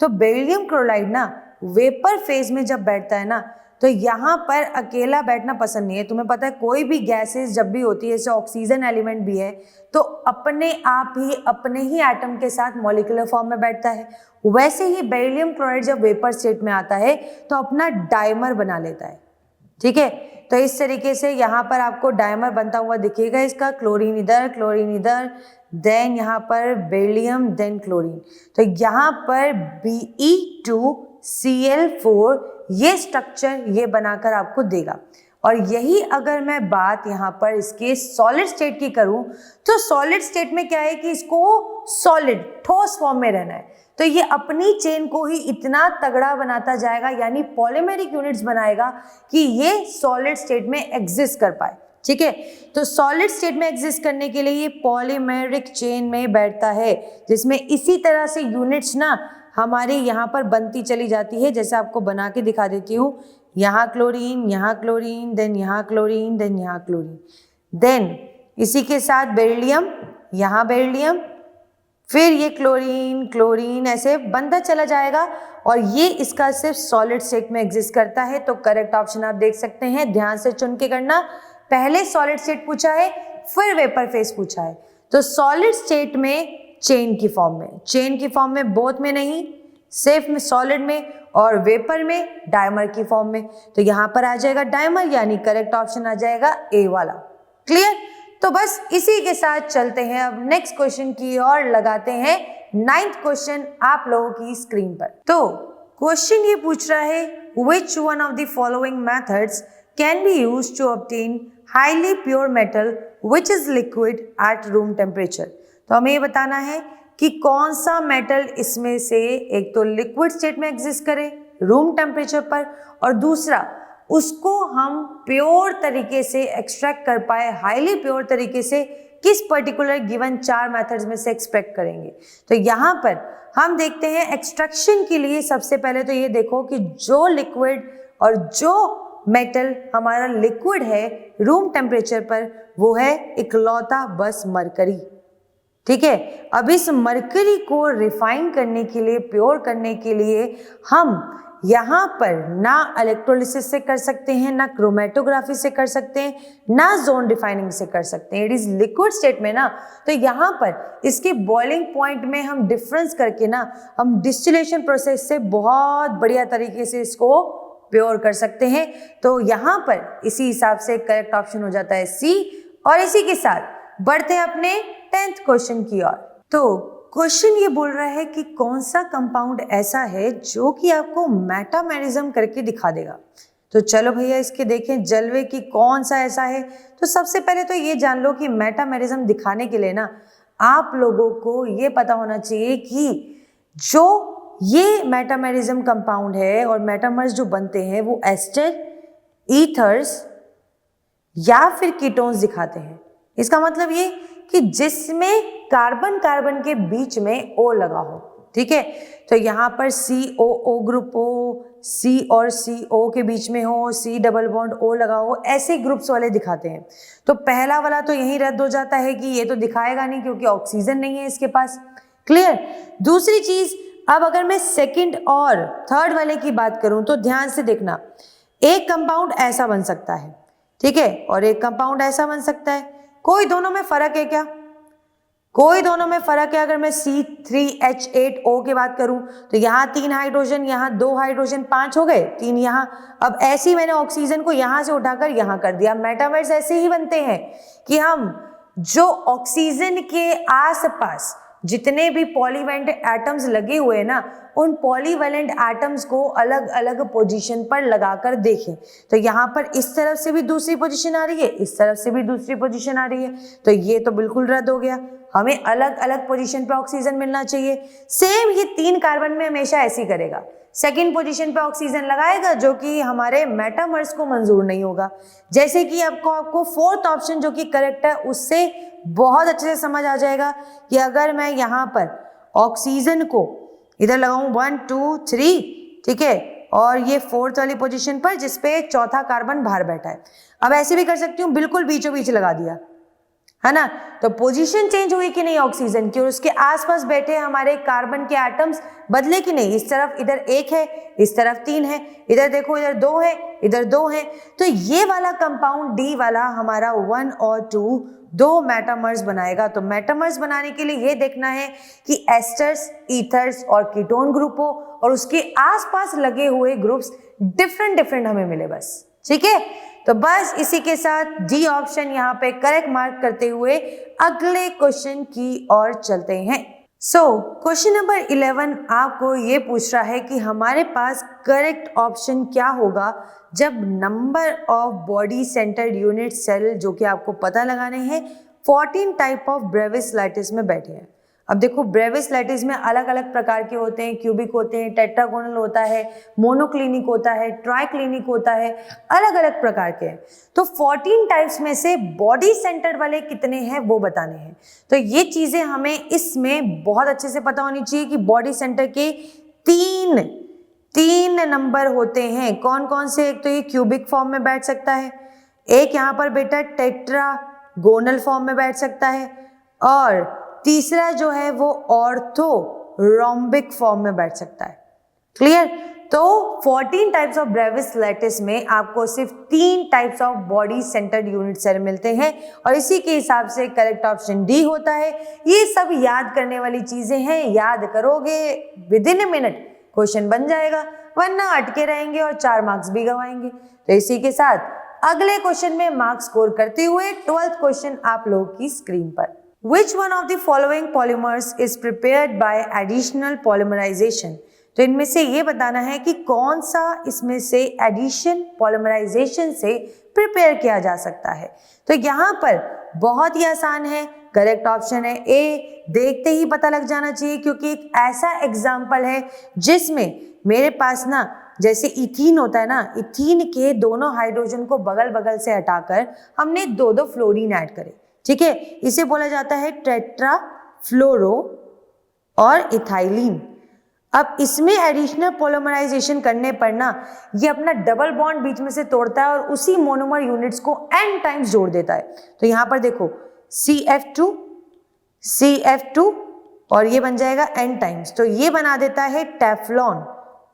तो बेरिलियम क्लोराइड ना वेपर फेज में जब बैठता है ना तो यहाँ पर अकेला बैठना पसंद नहीं है। तुम्हें पता है कोई भी गैसेस जब भी होती है, जैसे ऑक्सीजन एलिमेंट भी है, तो अपने आप ही अपने ही एटम के साथ मॉलिक्यूलर फॉर्म में बैठता है। वैसे ही बेरिलियम क्लोराइड जब वेपर स्टेट में आता है तो अपना डायमर बना लेता है, ठीक है। तो इस तरीके से यहाँ पर आपको डायमर बनता हुआ दिखेगा इसका, क्लोरीन इधर, देन यहाँ पर बेरिलियम, देन क्लोरीन। तो यहाँ पर Be2Cl4 ये स्ट्रक्चर ये बनाकर आपको देगा। और यही अगर मैं बात यहाँ पर इसके सॉलिड स्टेट की करूँ तो सॉलिड स्टेट में क्या है कि इसको सॉलिड ठोस फॉर्म में रहना है, तो ये अपनी चेन को ही इतना तगड़ा बनाता जाएगा, यानी पॉलीमेरिक यूनिट्स बनाएगा कि ये सॉलिड स्टेट में एग्जिस्ट कर पाए, ठीक है। तो सॉलिड स्टेट में एग्जिस्ट करने के लिए ये पॉलीमेरिक चेन में बैठता है, जिसमें इसी तरह से यूनिट्स ना हमारी यहाँ पर बनती चली जाती है। जैसे आपको बना के दिखा देती हूँ, यहाँ क्लोरीन, यहाँ क्लोरीन, देन यहाँ क्लोरीन, देन यहाँ क्लोरीन, देन इसी के साथ बेरिलियम, यहाँ बेरिलियम, फिर ये क्लोरीन क्लोरीन, ऐसे बनता चला जाएगा। और ये इसका सिर्फ सॉलिड स्टेट में एग्जिस्ट करता है। तो करेक्ट ऑप्शन आप देख सकते हैं, ध्यान से चुन के करना। पहले सॉलिड स्टेट पूछा है, फिर वेपर फेज पूछा है। तो सॉलिड स्टेट में चेन की फॉर्म में, चेन की फॉर्म में, बोथ में नहीं, सिर्फ में सॉलिड में, और वेपर में डायमर की फॉर्म में। तो यहाँ पर आ जाएगा डायमर, यानी करेक्ट ऑप्शन आ जाएगा ए वाला। क्लियर? तो बस इसी के साथ चलते हैं अब नेक्स्ट क्वेश्चन की ओर, लगाते हैं 9th क्वेश्चन आप लोगों की स्क्रीन पर। तो क्वेश्चन ये पूछ रहा है, which one of the following methods can be used to obtain highly pure metal which is liquid at room temperature। तो हमें ये बताना है कि कौन सा मेटल इसमें से एक तो लिक्विड स्टेट में एग्जिस्ट करे रूम टेम्परेचर पर, और दूसरा उसको हम प्योर तरीके से एक्सट्रैक्ट कर पाए, हाईली प्योर तरीके से, किस पर्टिकुलर गिवन 4 मेथड्स में से एक्सट्रैक्ट करेंगे। तो यहाँ पर हम देखते हैं एक्सट्रैक्शन के लिए सबसे पहले तो ये देखो कि जो लिक्विड और जो मेटल हमारा लिक्विड है रूम टेम्परेचर पर, वो है इकलौता बस मरकरी। ठीक है, अब इस मरकरी को रिफाइन करने के लिए, प्योर करने के लिए हम यहाँ पर ना इलेक्ट्रोलिसिस से कर सकते हैं, ना क्रोमेटोग्राफी से कर सकते हैं, ना जोन डिफाइनिंग से कर सकते हैं। इट इज लिक्विड स्टेट में ना, तो यहाँ पर इसके बॉइलिंग पॉइंट में हम डिफरेंस करके ना हम डिस्टिलेशन प्रोसेस से बहुत बढ़िया तरीके से इसको प्योर कर सकते हैं। तो यहाँ पर इसी हिसाब से करेक्ट ऑप्शन हो जाता है सी। और इसी के साथ बढ़ते हैं अपने 10th क्वेश्चन की ओर। तो क्वेश्चन ये बोल रहा है कि कौन सा कंपाउंड ऐसा है जो कि आपको मेटामेरिज्म करके दिखा देगा। तो चलो भैया इसके देखें जलवे की कौन सा ऐसा है। तो सबसे पहले तो ये जान लो कि मेटामेरिज्म दिखाने के लिए ना आप लोगों को ये पता होना चाहिए कि जो ये मेटामेरिज्म कंपाउंड है और मेटामर्स जो बनते हैं वो एस्टर, ईथर्स या फिर कीटोन्स दिखाते हैं। इसका मतलब ये कि जिसमें कार्बन कार्बन के बीच में O लगा हो। ठीक है, तो यहाँ पर COO ग्रुप हो, C और CO के बीच में हो, C डबल बॉन्ड O लगा हो, ऐसे ग्रुप्स वाले दिखाते हैं। तो पहला वाला तो यही रद्द हो जाता है कि ये तो दिखाएगा नहीं क्योंकि ऑक्सीजन नहीं है इसके पास। क्लियर। दूसरी चीज, अब अगर मैं सेकंड और थर्ड वाले की बात करूं तो ध्यान से देखना, एक कंपाउंड ऐसा बन सकता है, ठीक है, और एक कंपाउंड ऐसा बन सकता है। कोई दोनों में फर्क है क्या? कोई दोनों में फर्क है। अगर मैं C3H8O की बात करूं तो यहाँ 3 हाइड्रोजन, यहाँ 2 हाइड्रोजन, 5 हो गए, 3 यहाँ। अब ऐसे ही मैंने ऑक्सीजन को यहाँ से उठाकर यहाँ कर दिया। मेटामर्स ऐसे ही बनते हैं कि हम जो ऑक्सीजन के आसपास जितने भी पॉलीवेलेंट एटम्स लगे हुए हैं ना, उन पॉलीवेलेंट एटम्स को अलग अलग पोजीशन पर लगाकर देखें। तो यहाँ पर इस तरफ से भी दूसरी पोजीशन आ रही है, इस तरफ से भी दूसरी पोजीशन आ रही है, तो ये तो बिल्कुल रद्द हो गया। हमें अलग अलग पोजीशन पे ऑक्सीजन मिलना चाहिए। सेम ये 3 कार्बन में हमेशा ऐसे ही करेगा, सेकंड पोजीशन पे ऑक्सीजन लगाएगा जो कि हमारे मेटामर्स को मंजूर नहीं होगा। जैसे कि आपको फोर्थ ऑप्शन जो कि करेक्ट है उससे बहुत अच्छे से समझ आ जाएगा कि अगर मैं यहाँ पर ऑक्सीजन को इधर लगाऊं 1 2 3, ठीक है, और ये फोर्थ वाली पोजीशन पर जिसपे चौथा कार्बन बाहर बैठा है। अब ऐसे भी कर सकती हूँ, बिल्कुल बीचों बीच लगा दिया, है ना, तो पोजीशन चेंज हुई कि नहीं ऑक्सीजन की, और उसके आसपास बैठे हमारे कार्बन के एटम्स बदले कि नहीं। इस तरफ इधर 1 है, इस तरफ 3 है, इधर देखो इधर 2 है, इधर 2 है। तो ये वाला कंपाउंड डी वाला हमारा 1 और 2 2 मेटामर्स बनाएगा। तो मेटामर्स बनाने के लिए ये देखना है कि एस्टर्स, ईथर्स और कीटोन ग्रुप हो और उसके आसपास लगे हुए ग्रुप्स डिफरेंट हमें मिले बस। ठीक है, तो बस इसी के साथ डी ऑप्शन यहाँ पे करेक्ट मार्क करते हुए अगले क्वेश्चन की ओर चलते हैं। क्वेश्चन नंबर 11 आपको ये पूछ रहा है कि हमारे पास करेक्ट ऑप्शन क्या होगा जब number of body centred unit cell जो कि आपको पता लगाने हैं 14 टाइप ऑफ ब्रेविस लैटिस में बैठे हैं। अब देखो ब्रेविस लैटिस में अलग अलग प्रकार के होते हैं, क्यूबिक होते हैं, टेट्रागोनल होता है, मोनोक्लिनिक होता है, ट्राइक्लिनिक होता है, अलग अलग प्रकार के हैं। तो 14 टाइप्स में से बॉडी सेंटर वाले कितने हैं वो बताने हैं। तो ये चीजें हमें इसमें बहुत अच्छे से पता होनी चाहिए कि बॉडी सेंटर के तीन नंबर होते हैं। कौन कौन से? एक तो ये क्यूबिक फॉर्म में बैठ सकता है, एक यहाँ पर बेटा टेट्रागोनल फॉर्म में बैठ सकता है, और तीसरा जो है वो ऑर्थोरोम्बिक फॉर्म में बैठ सकता है। क्लियर? तो 14 टाइप्स ऑफ ब्रेविस लैटिस में आपको सिर्फ 3 types of body centred unit cell मिलते हैं और इसी के हिसाब से करेक्ट ऑप्शन डी होता है। ये सब याद करने वाली चीजें हैं, याद करोगे with in a minute question बन जाएगा, वरना अटके रहेंगे और 4 मार्क्स भी गवाएंगे। तो इसी के साथ अगले क्वेश्चन में मार्क्स स्कोर करते हुए 12th क्वेश्चन आप लोगों की स्क्रीन पर। Which one of the following polymers is prepared by additional polymerization? तो इनमें से ये बताना है कि कौन सा इसमें से एडिशन पॉलीमराइजेशन से प्रिपेयर किया जा सकता है। तो यहाँ पर बहुत ही आसान है, करेक्ट ऑप्शन है ए। देखते ही पता लग जाना चाहिए क्योंकि एक ऐसा एग्जाम्पल है जिसमें मेरे पास ना जैसे इथीन होता है ना, इथीन के दोनों हाइड्रोजन को बगल बगल से हटाकर हमने 2 फ्लोरीन ऐड करे। ठीक है, इसे बोला जाता है टेट्रा फ्लोरो और इथाइलिन। अब इसमें एडिशनल पोलिमराइजेशन करने पर ना ये अपना डबल बॉन्ड बीच में से तोड़ता है और उसी मोनोमर यूनिट्स को n टाइम्स जोड़ देता है। तो यहां पर देखो CF2 और ये बन जाएगा n टाइम्स, तो ये बना देता है टेफ्लॉन।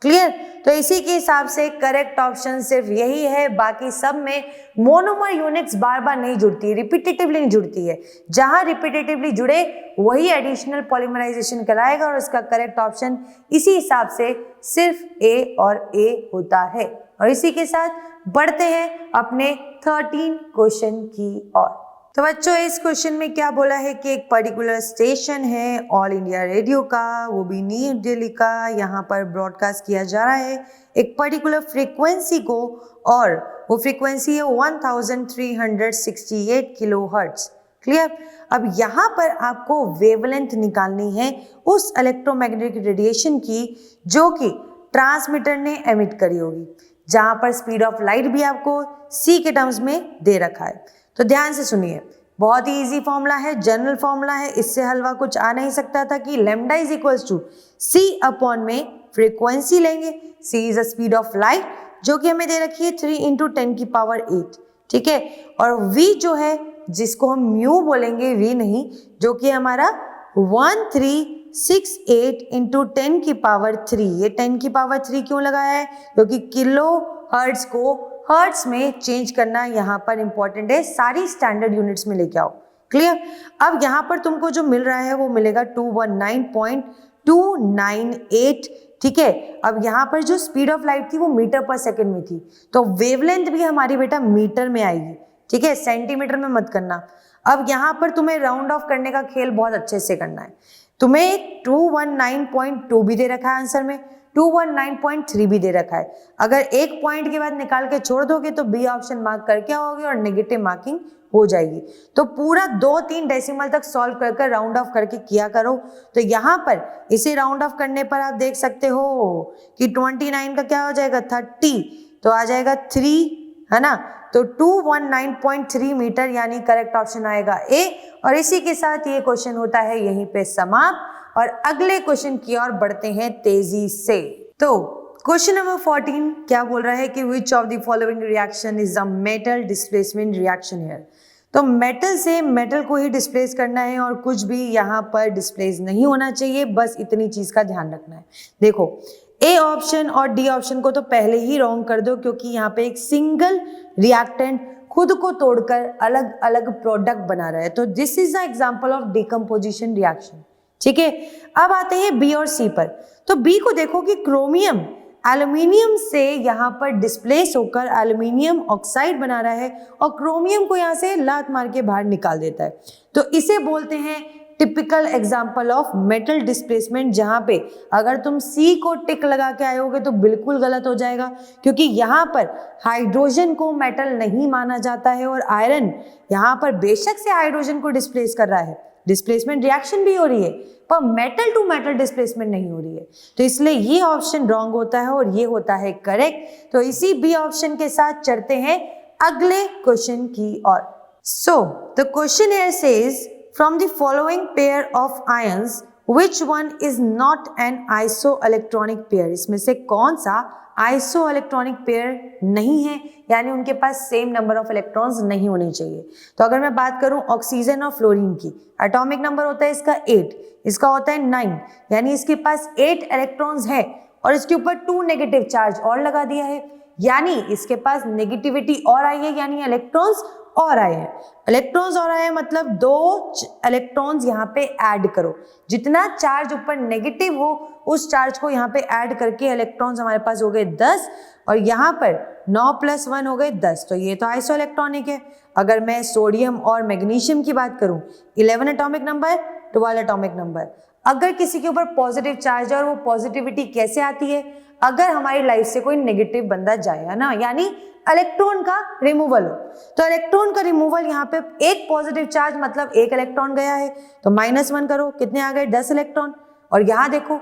क्लियर? तो इसी के हिसाब से करेक्ट ऑप्शन सिर्फ यही है, बाकी सब में मोनोमर यूनिट्स बार बार नहीं जुड़ती, रिपीटेटिवली नहीं जुड़ती है। जहां रिपीटेटिवली जुड़े वही एडिशनल पॉलीमराइजेशन कहलाएगा और इसका करेक्ट ऑप्शन इसी हिसाब से सिर्फ ए और ए होता है। और इसी के साथ बढ़ते हैं अपने 13 क्वेश्चन की ओर। तो बच्चों इस क्वेश्चन में क्या बोला है कि एक पर्टिकुलर स्टेशन है ऑल इंडिया रेडियो का, वो भी न्यू दिल्ली का, यहाँ पर ब्रॉडकास्ट किया जा रहा है एक पर्टिकुलर फ्रीक्वेंसी को, और वो फ्रीक्वेंसी है 1368 किलोहर्ट्ज। क्लियर? अब यहाँ पर आपको वेवलेंथ निकालनी है उस इलेक्ट्रोमैग्नेटिक रेडिएशन की जो कि ट्रांसमीटर ने एमिट करी होगी, जहाँ पर स्पीड ऑफ लाइट भी आपको c के टर्म्स में दे रखा है। तो ध्यान से सुनिए, बहुत ही इजी फॉर्मूला है, जनरल फॉर्मूला है, इससे हलवा कुछ आ नहीं सकता था कि lambda is equals to c upon में फ्रीक्वेंसी लेंगे, c is a speed of light जो कि हमें दे रखी है 3 × 10⁸, ठीक है, और v जो है जिसको हम म्यू बोलेंगे, v नहीं, जो कि हमारा 1368 × 10⁻3। ये 10⁻3 क्यों लगाया है? क्योंकि किलो हर्ट्ज को हर्ट्ज में चेंज करना यहाँ पर इंपॉर्टेंट है, सारी स्टैंडर्ड यूनिट्स में लेके आओ। क्लियर? अब यहाँ पर तुमको जो मिल रहा है वो मिलेगा 219.298, ठीक है। अब यहाँ पर जो स्पीड ऑफ लाइट थी वो मीटर पर सेकंड में थी, तो वेवलेंथ भी हमारी बेटा मीटर में आएगी, ठीक है, सेंटीमीटर में मत करना। अब यहाँ पर तुम्हें राउंड ऑफ करने का खेल बहुत अच्छे से करना है। तुम्हें 219.2 भी दे रखा है आंसर में, 219.3 भी दे रखा है। अगर एक पॉइंट के बाद निकाल के छोड़ दोगे तो बी ऑप्शन मार्क करके आओगे और नेगेटिव मार्किंग हो जाएगी। तो पूरा 2-3 डेसिमल तक सॉल्व कर राउंड ऑफ करके किया करो। तो यहाँ पर इसे राउंड ऑफ करने पर आप देख सकते हो कि 29 का क्या हो जाएगा 30, तो आ जाएगा 3, है ना। तो 219.3 मीटर यानी करेक्ट ऑप्शन आएगा ए। और इसी के साथ ये क्वेश्चन होता है यहीं पे समाप्त और अगले क्वेश्चन की ओर बढ़ते हैं तेजी से। तो क्वेश्चन नंबर 14 क्या बोल रहा है कि which of the following reaction is a metal displacement reaction here. तो मेटल से मेटल को ही डिस्प्लेस करना है और कुछ भी यहाँ पर डिस्प्लेस नहीं होना चाहिए, बस इतनी चीज का ध्यान रखना है। देखो ए ऑप्शन और डी ऑप्शन को तो पहले ही रॉन्ग कर दो, क्योंकि यहाँ पे एक सिंगल रिएक्टेंट खुद को तोड़कर अलग अलग प्रोडक्ट बना रहा है। तो this is the example of decomposition reaction, ठीक है। अब आते हैं बी और सी पर। तो बी को देखो कि क्रोमियम एल्यूमिनियम से यहाँ पर डिस्प्लेस होकर एल्यूमिनियम ऑक्साइड बना रहा है और क्रोमियम को यहाँ से लात मार के बाहर निकाल देता है। तो इसे बोलते हैं typical example of metal displacement, जहां पे अगर तुम सी को टिक लगा के आयोगे तो बिल्कुल गलत हो जाएगा, क्योंकि यहाँ पर हाइड्रोजन को मेटल नहीं माना जाता है और आयरन यहाँ पर बेशक से हाइड्रोजन को डिस्प्लेस कर रहा है, डिस्प्लेसमेंट रिएक्शन भी हो रही है, पर मेटल टू मेटल डिस्प्लेसमेंट नहीं हो रही है। तो इसलिए ये ऑप्शन रॉन्ग होता है और ये होता है करेक्ट। तो इसी बी ऑप्शन के साथ चढ़ते हैं अगले क्वेश्चन की ओर। So the question here says from the following pair of ions which one is not an isoelectronic pair। इसमें से कौन सा आइसोइलेक्ट्रॉनिक पेयर नहीं है, यानी उनके पास सेम नंबर ऑफ इलेक्ट्रॉन्स नहीं होने चाहिए। तो अगर मैं बात करूं ऑक्सीजन और फ्लोरीन की, एटॉमिक नंबर होता है इसका 8, इसका होता है 9, यानी इसके पास 8 इलेक्ट्रॉन्स है और इसके ऊपर 2 नेगेटिव चार्ज और लगा दिया है, यानी इसके पास नेगेटिविटी और आई है, यानी इलेक्ट्रॉन्स और आए हैं। इलेक्ट्रॉन्स और आए हैं मतलब 2 इलेक्ट्रॉन्स यहाँ पे ऐड करो, जितना चार्ज ऊपर नेगेटिव हो उस चार्ज को यहाँ पे ऐड करके इलेक्ट्रॉन्स हमारे पास हो गए 10 और यहाँ पर 9 + 1 हो गए 10। तो ये तो आइसो इलेक्ट्रॉनिक है। अगर मैं सोडियम और मैग्नीशियम की बात करूं, 11 एटॉमिक नंबर, 12 एटॉमिक नंबर। अगर किसी के ऊपर पॉजिटिव चार्ज है और वो पॉजिटिविटी कैसे आती है, अगर हमारी लाइफ से कोई नेगेटिव बंदा जाए, है ना, यानी इलेक्ट्रॉन का रिमूवल हो। तो इलेक्ट्रॉन का रिमूवल यहाँ पे एक पॉजिटिव चार्ज मतलब 1 इलेक्ट्रॉन गया है, तो -1 करो, कितने आ गए 10 इलेक्ट्रॉन। और यहाँ देखो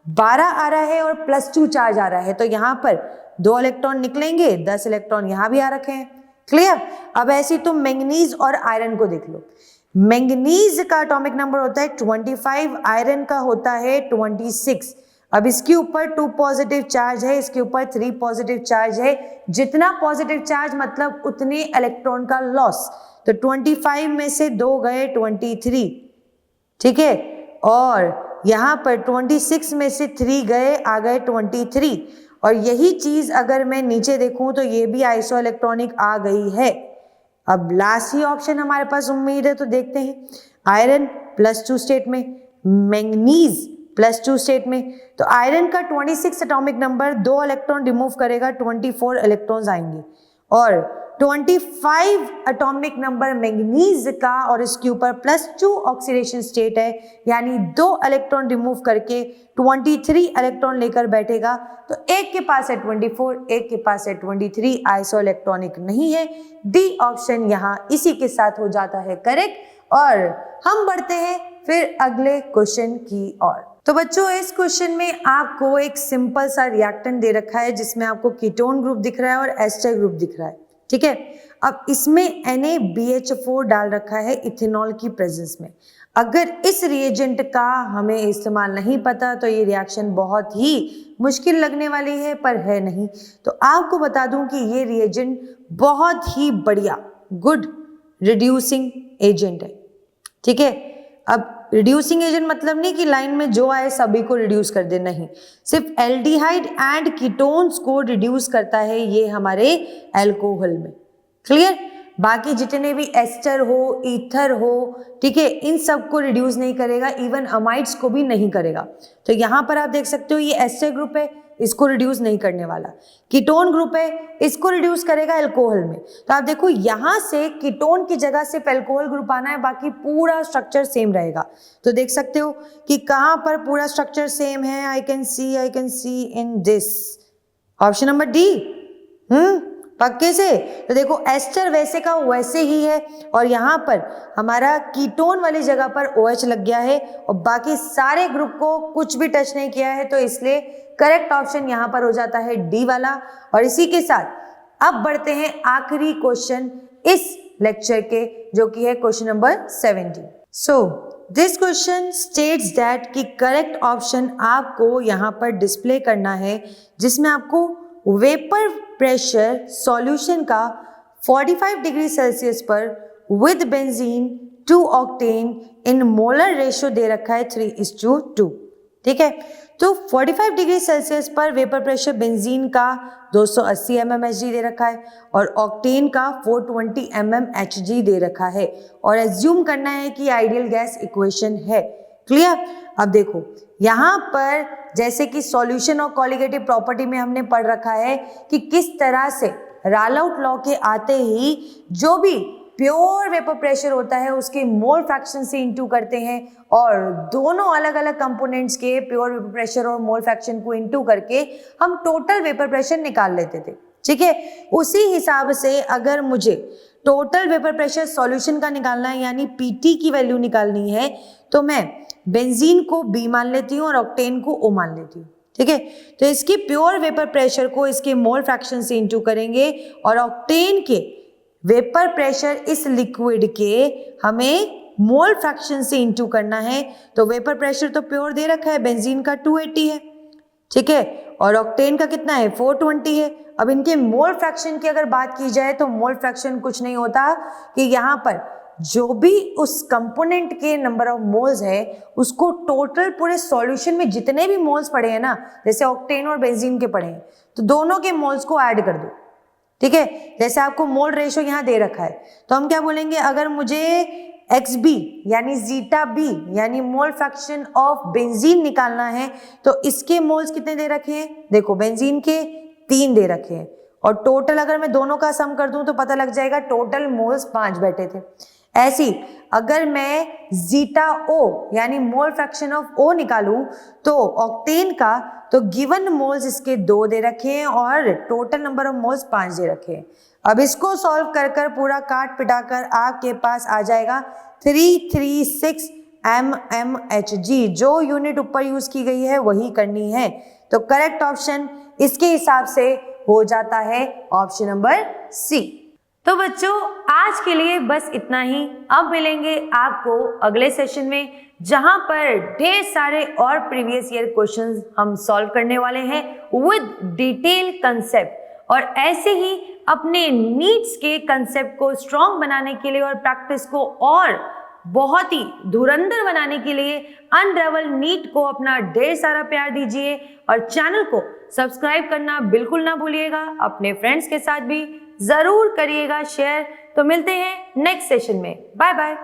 12 आ रहा है और +2 चार्ज आ रहा है, तो यहाँ पर 2 इलेक्ट्रॉन निकलेंगे, 10 इलेक्ट्रॉन यहाँ भी आ रखे हैं। क्लियर? अब ऐसे तुम मैंगनीज और आयरन को देख लो। मैंगनीज का एटॉमिक नंबर होता है 25, आयरन का होता है 26। अब इसके ऊपर 2 पॉजिटिव चार्ज है, इसके ऊपर 3 पॉजिटिव चार्ज है, जितना पॉजिटिव चार्ज मतलब उतने इलेक्ट्रॉन का लॉस। तो 25 में से 2 गए 23, ठीक है, और यहाँ पर 26 में से 3 गए, आ गए 23। और यही चीज अगर मैं नीचे देखूं तो ये भी आइसो इलेक्ट्रॉनिक आ गई है। अब लास्ट ही ऑप्शन हमारे पास उम्मीद है, तो देखते हैं। आयरन +2 स्टेट में, मैंगनीज +2 स्टेट में। तो आयरन का 26 एटॉमिक नंबर 2 इलेक्ट्रॉन रिमूव करेगा, 24 इलेक्ट्रॉन्स आएंगे। और 25 एटॉमिक नंबर मैंगनीज का, और इसके ऊपर +2 ऑक्सीडेशन स्टेट है, यानी 2 इलेक्ट्रॉन रिमूव करके 23 इलेक्ट्रॉन लेकर बैठेगा। तो एक के पास है 24, एक के पास है 23, आइसो इलेक्ट्रॉनिक नहीं है। डी ऑप्शन यहाँ इसी के साथ हो जाता है करेक्ट। और हम बढ़ते हैं फिर अगले क्वेश्चन की ओर। तो बच्चों इस क्वेश्चन में आपको एक सिंपल सा रिएक्टेंट दे रखा है, जिसमें आपको कीटोन ग्रुप दिख रहा है और एस्टर ग्रुप दिख रहा है, ठीक है। अब इसमें NaBH4 डाल रखा है इथेनॉल की प्रेजेंस में। अगर इस रिएजेंट का हमें इस्तेमाल नहीं पता तो ये रिएक्शन बहुत ही मुश्किल लगने वाली है, पर है नहीं। तो आपको बता दूं कि ये रिएजेंट बहुत ही बढ़िया गुड रिड्यूसिंग एजेंट है, ठीक है। अब रिड्यूसिंग एजेंट मतलब नहीं कि लाइन में जो आए सभी को रिड्यूस कर दे, नहीं, सिर्फ एल्डिहाइड एंड कीटोन्स को रिड्यूस करता है ये हमारे अल्कोहल में, क्लियर। बाकी जितने भी एस्टर हो, ईथर हो, ठीक है, इन सब को रिड्यूस नहीं करेगा, इवन अमाइड्स को भी नहीं करेगा। तो यहाँ पर आप देख सकते हो ये एस्टर ग्रुप है, इसको रिड्यूस नहीं करने वाला। कीटोन ग्रुप है, इसको रिड्यूस करेगा अल्कोहल में। तो आप देखो यहाँ से कीटोन की जगह सिर्फ अल्कोहल ग्रुप आना है, बाकी पूरा स्ट्रक्चर सेम रहेगा। तो देख सकते हो कि कहाँ पर पूरा स्ट्रक्चर सेम है। I can see in this option number D. पक्के से। तो देखो एस्टर वैसे का वैसे ही है, और यहाँ पर हमारा कीटोन वाली जगह पर OH लग गया है, और बाकी सारे ग्रुप को कुछ भी टच नहीं किया है। तो इसलिए करेक्ट ऑप्शन यहाँ पर हो जाता है डी वाला। और इसी के साथ अब बढ़ते हैं आखिरी क्वेश्चन इस लेक्चर के, जो कि है question number 17। So this question states that कि करेक्ट ऑप्शन आपको यहाँ पर डिस्प्ले करना है, जिसमें आपको वेपर प्रेशर सॉल्यूशन का 45 डिग्री सेल्सियस पर with benzene 2 octane in molar ratio दे रखा है 3:2, ठीक है। तो 45 डिग्री सेल्सियस पर वेपर प्रेशर बेंजीन का 280 mmHg दे रखा है, और ऑक्टेन का 420 mmHg दे रखा है, और एज्यूम करना है कि आइडियल गैस इक्वेशन है, क्लियर। अब देखो यहाँ पर जैसे कि सॉल्यूशन और कॉलिगेटिव प्रॉपर्टी में हमने पढ़ रखा है कि किस तरह से रालाउट लॉ के आते ही जो भी प्योर वेपर प्रेशर होता है उसके मोल फ्रैक्शन से इंटू करते हैं, और दोनों अलग अलग कंपोनेंट्स के प्योर वेपर प्रेशर और मोल फ्रैक्शन को इंटू करके हम टोटल वेपर प्रेशर निकाल लेते थे, ठीक है। उसी हिसाब से अगर मुझे टोटल वेपर प्रेशर सॉल्यूशन का निकालना है, यानी PT की वैल्यू निकालनी है, तो मैं बेंजीन को B मान लेती हूँ और ऑक्टेन को O मान लेती हूँ, ठीक है। तो इसकी प्योर वेपर प्रेशर को इसके मोल फ्रैक्शन से इंटू करेंगे, और ऑक्टेन के वेपर प्रेशर इस लिक्विड के हमें मोल फ्रैक्शन से इंटू करना है। तो वेपर प्रेशर तो प्योर दे रखा है, बेंजीन का 280 है, ठीक है, और ऑक्टेन का कितना है 420 है। अब इनके मोल फ्रैक्शन की अगर बात की जाए तो मोल फ्रैक्शन कुछ नहीं होता कि यहाँ पर जो भी उस कंपोनेंट के नंबर ऑफ मोल्स है उसको टोटल पूरे सॉल्यूशन में जितने भी मोल्स पड़े हैं ना, जैसे ऑक्टेन और बेंजीन के पड़े हैं, तो दोनों के मोल्स को ऐड कर दो, ठीक है। जैसे आपको मोल रेशियो यहाँ दे रखा है, तो हम क्या बोलेंगे, अगर मुझे XB यानी जीटा B यानी मोल फ्रैक्शन ऑफ बेंजीन निकालना है, तो इसके मोल्स कितने दे रखे हैं, देखो बेंजीन के 3 दे रखे हैं, और टोटल अगर मैं दोनों का सम कर दूं तो पता लग जाएगा टोटल मोल्स 5 बैठे थे। ऐसी अगर मैं जीटा O यानी मोल फ्रैक्शन ऑफ O निकालूं तो ऑक्टेन का, तो गिवन मोल्स इसके 2 दे रखे हैं और टोटल नंबर ऑफ मोल्स 5 दे रखे हैं। अब इसको सॉल्व कर कर पूरा काट पिटा कर आपके पास आ जाएगा 336 mmHg। जो यूनिट ऊपर यूज की गई है वही करनी है। तो करेक्ट ऑप्शन इसके हिसाब से हो जाता है ऑप्शन नंबर सी। तो बच्चों आज के लिए बस इतना ही। अब मिलेंगे आपको अगले सेशन में, जहां पर ढेर सारे और प्रीवियस ईयर क्वेश्चंस हम सॉल्व करने वाले हैं विद डिटेल कंसेप्ट। और ऐसे ही अपने नीड्स के कंसेप्ट को स्ट्रॉन्ग बनाने के लिए और प्रैक्टिस को और बहुत ही धुरंधर बनाने के लिए अनरेवल नीट को अपना ढेर सारा प्यार दीजिए और चैनल को सब्सक्राइब करना बिल्कुल ना भूलिएगा। अपने फ्रेंड्स के साथ भी जरूर करिएगा शेयर। तो मिलते हैं नेक्स्ट सेशन में। Bye bye.